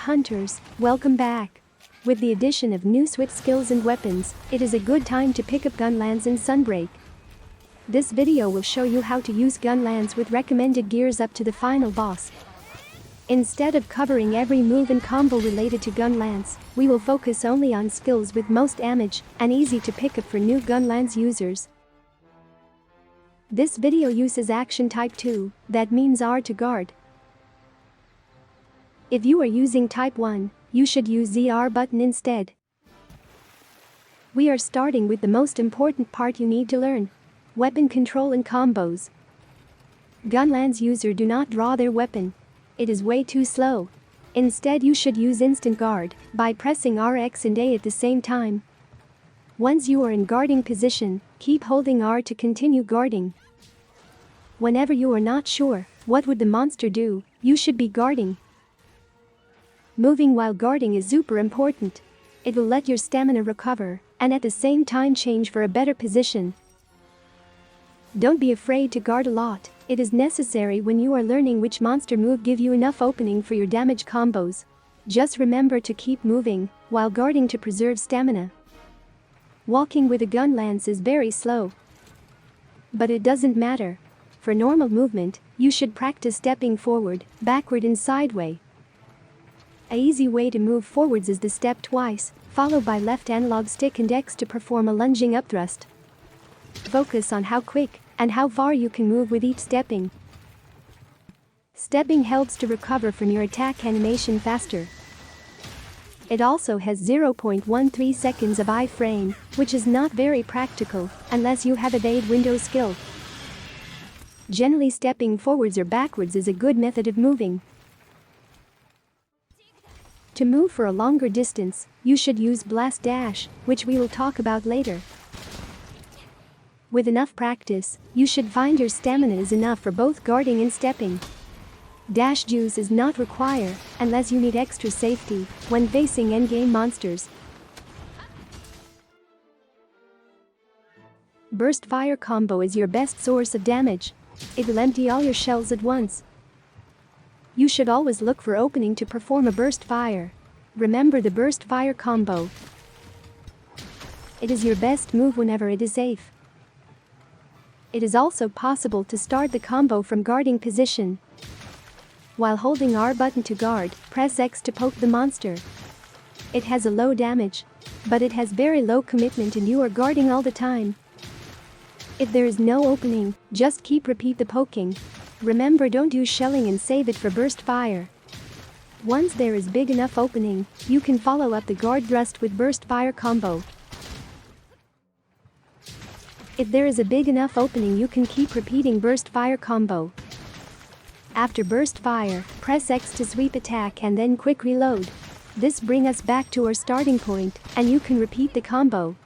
Hunters, welcome back. With the addition of new switch skills and weapons, it is a good time to pick up Gunlance in Sunbreak. This video will show you how to use Gunlance with recommended gears up to the final boss. Instead of covering every move and combo related to Gunlance, we will focus only on skills with most damage and easy to pick up for new Gunlance users. This video uses action type 2, that means R to guard. If you are using type 1, you should use the R button instead. We are starting with the most important part you need to learn: weapon control and combos. Gunlance user do not draw their weapon. It is way too slow. Instead, you should use instant guard by pressing RX and A at the same time. Once you are in guarding position, keep holding R to continue guarding. Whenever you are not sure what would the monster do, you should be guarding. Moving while guarding is super important. It will let your stamina recover and at the same time change for a better position. Don't be afraid to guard a lot. It is necessary when you are learning which monster move give you enough opening for your damage combos. Just remember to keep moving while guarding to preserve stamina. Walking with a Gunlance is very slow. But it doesn't matter. For normal movement, you should practice stepping forward, backward and sideways. A easy way to move forwards is the step twice, followed by left analog stick and X to perform a lunging upthrust. Focus on how quick and how far you can move with each stepping. Stepping helps to recover from your attack animation faster. It also has 0.13 seconds of iframe, which is not very practical unless you have a evade window skill. Generally, stepping forwards or backwards is a good method of moving. To move for a longer distance, you should use Blast Dash, which we will talk about later. With enough practice, you should find your stamina is enough for both guarding and stepping. Dash juice is not required unless you need extra safety when facing endgame monsters. Burst Fire combo is your best source of damage. It will empty all your shells at once. You should always look for opening to perform a burst fire. Remember the burst fire combo. It is your best move whenever it is safe. It is also possible to start the combo from guarding position. While holding R button to guard, press X to poke the monster. It has a low damage, but it has very low commitment and you are guarding all the time. If there is no opening, just repeat the poking. Remember, don't use shelling and save it for burst fire. Once there is big enough opening, you can follow up the guard thrust with burst fire combo. If there is a big enough opening, you can keep repeating burst fire combo. After burst fire, press X to sweep attack and then quick reload. This brings us back to our starting point and you can repeat the combo.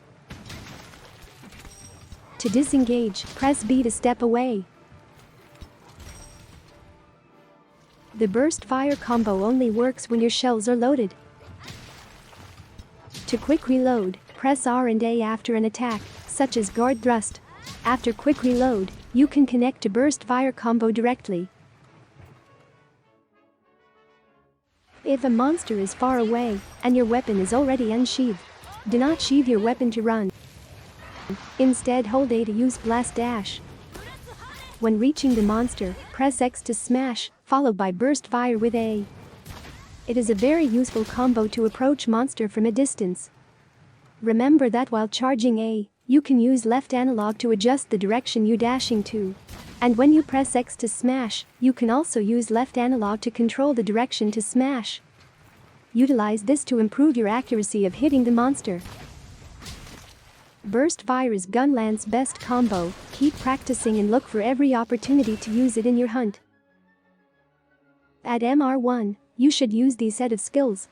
To disengage, press B to step away. The burst fire combo only works when your shells are loaded. To quick reload, press R and A after an attack, such as guard thrust. After quick reload, you can connect to burst fire combo directly. If a monster is far away and your weapon is already unsheathed, do not sheathe your weapon to run. Instead, hold A to use Blast Dash. When reaching the monster, press X to smash, followed by burst fire with A. It is a very useful combo to approach monster from a distance. Remember that while charging A, you can use left analog to adjust the direction you dashing to. And when you press X to smash, you can also use left analog to control the direction to smash. Utilize this to improve your accuracy of hitting the monster. Burst fire is Gunlance's best combo. Keep practicing and look for every opportunity to use it in your hunt. At MR1, you should use these set of skills.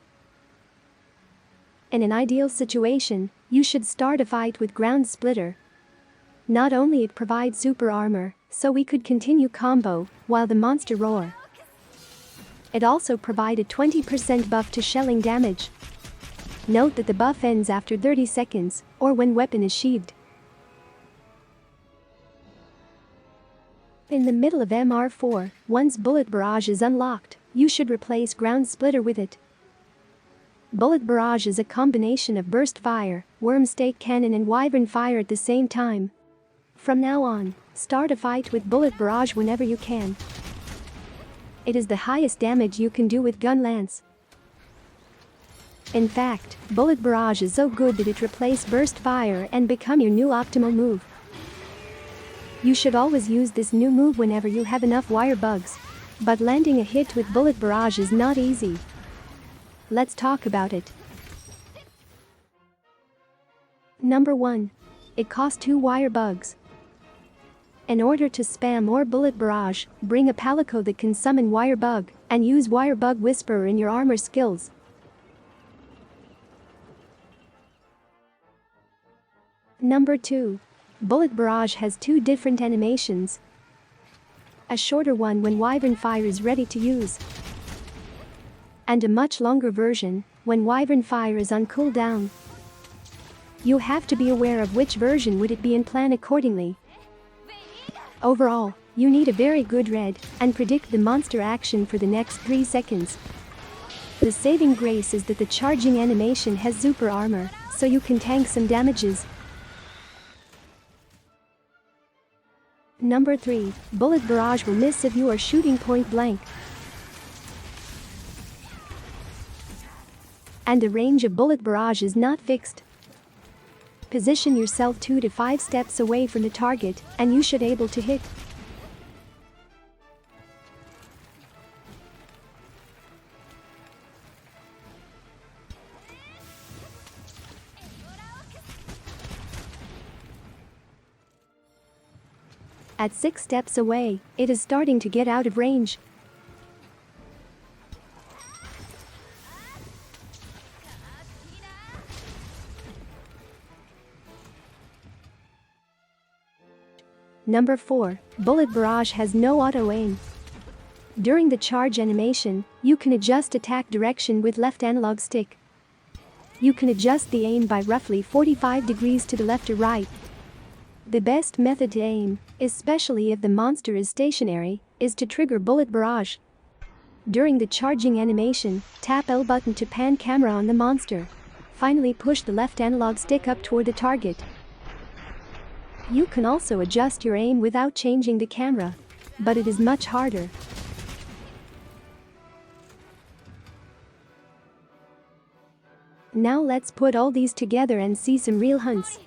In an ideal situation, you should start a fight with Ground Splitter. Not only it provides super armor, so we could continue combo while the monster roar. It also provided 20% buff to shelling damage. Note that the buff ends after 30 seconds, or when weapon is sheathed. In the middle of MR4, once Bullet Barrage is unlocked, you should replace Ground Splitter with it. Bullet Barrage is a combination of burst fire, worm stake cannon and wyvern fire at the same time. From now on, start a fight with Bullet Barrage whenever you can. It is the highest damage you can do with Gunlance. In fact, Bullet Barrage is so good that it replaces burst fire and become your new optimal move. You should always use this new move whenever you have enough wire bugs. But landing a hit with Bullet Barrage is not easy. Let's talk about it. Number 1. It costs 2 wire bugs. In order to spam more Bullet Barrage, bring a Palico that can summon Wire Bug, and use Wire Bug Whisperer in your armor skills. Number 2. Bullet Barrage has 2 different animations. A shorter one when Wyvern Fire is ready to use. And a much longer version, when Wyvern Fire is on cooldown. You have to be aware of which version would it be and plan accordingly. Overall, you need a very good read and predict the monster action for the next 3 seconds. The saving grace is that the charging animation has super armor, so you can tank some damages. Number 3. Bullet Barrage will miss if you are shooting point blank. And the range of Bullet Barrage is not fixed. Position yourself 2 to 5 steps away from the target, and you should able to hit. At 6 steps away, it is starting to get out of range. Number 4. Bullet Barrage has no auto-aim. During the charge animation, you can adjust attack direction with left analog stick. You can adjust the aim by roughly 45 degrees to the left or right. The best method to aim, especially if the monster is stationary, is to trigger Bullet Barrage. During the charging animation, tap L button to pan camera on the monster. Finally push the left analog stick up toward the target. You can also adjust your aim without changing the camera, but it is much harder. Now let's put all these together and see some real hunts.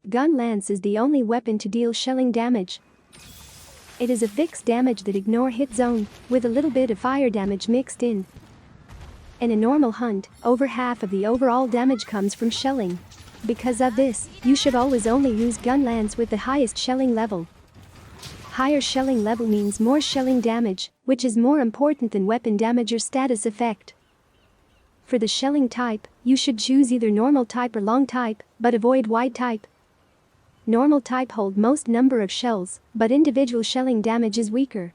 Gunlance is the only weapon to deal shelling damage. It is a fixed damage that ignore hit zone, with a little bit of fire damage mixed in. In a normal hunt, over half of the overall damage comes from shelling. Because of this, you should always only use Gunlance with the highest shelling level. Higher shelling level means more shelling damage, which is more important than weapon damage or status effect. For the shelling type, you should choose either normal type or long type, but avoid wide type. Normal type hold most number of shells, but individual shelling damage is weaker.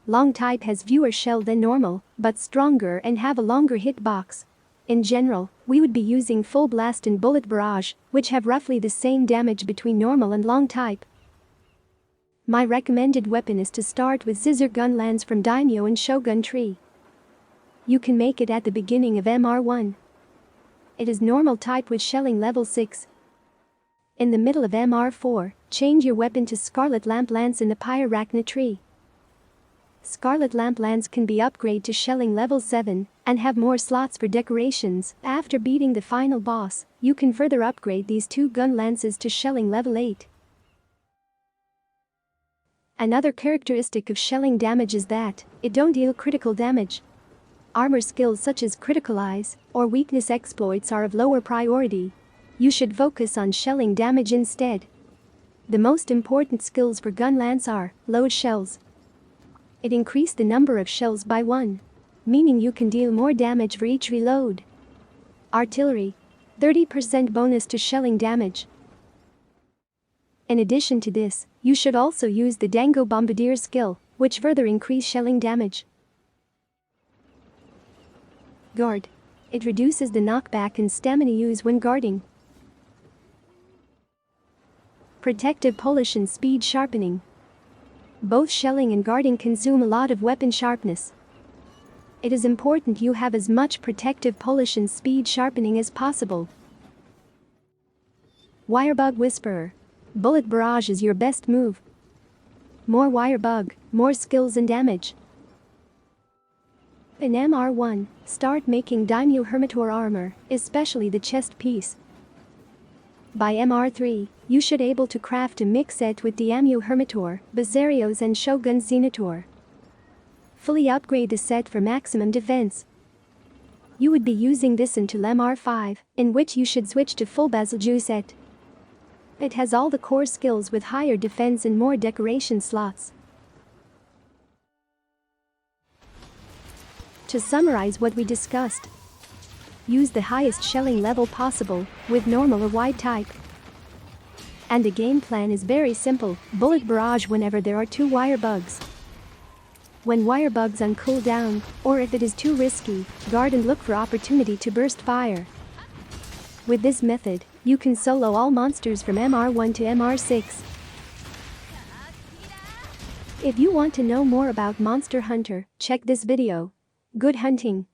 Long type has fewer shell than normal, but stronger and have a longer hitbox. In general, we would be using Full Blast and Bullet Barrage, which have roughly the same damage between normal and long type. My recommended weapon is to start with Scissor Gunlance from Daimyo and Shogun Tree. You can make it at the beginning of MR1. It is normal type with shelling level 6. In the middle of MR4, change your weapon to Scarlet Lamp Lance in the Pyrarachna Tree. Scarlet Lamp Lance can be upgraded to shelling level 7 and have more slots for decorations. After beating the final boss, you can further upgrade these two gun lances to shelling level 8. Another characteristic of shelling damage is that it don't deal critical damage. Armor skills such as critical eyes or weakness exploits are of lower priority. You should focus on shelling damage instead. The most important skills for Gunlance are load shells. It increased the number of shells by 1, meaning you can deal more damage for each reload. Artillery, 30% bonus to shelling damage. In addition to this, you should also use the Dango Bombardier skill, which further increase shelling damage. Guard. It reduces the knockback and stamina use when guarding. Protective polish and speed sharpening. Both shelling and guarding consume a lot of weapon sharpness. It is important you have as much protective polish and speed sharpening as possible. Wirebug Whisperer. Bullet Barrage is your best move. More Wirebug, more skills and damage. In MR1, start making Daimyo Hermitor armor, especially the chest piece. By MR3, you should able to craft a mix set with Daimyo Hermitor, Bazarios and Shogun Zenator. Fully upgrade the set for maximum defense. You would be using this until MR5, in which you should switch to full Bazilju set. It has all the core skills with higher defense and more decoration slots. To summarize what we discussed, use the highest shelling level possible with normal or wide type. And the game plan is very simple: Bullet Barrage whenever there are 2 Wirebugs. When Wirebugs on cooldown, or if it is too risky, guard and look for opportunity to burst fire. With this method, you can solo all monsters from MR1 to MR6. If you want to know more about Monster Hunter, check this video. Good hunting!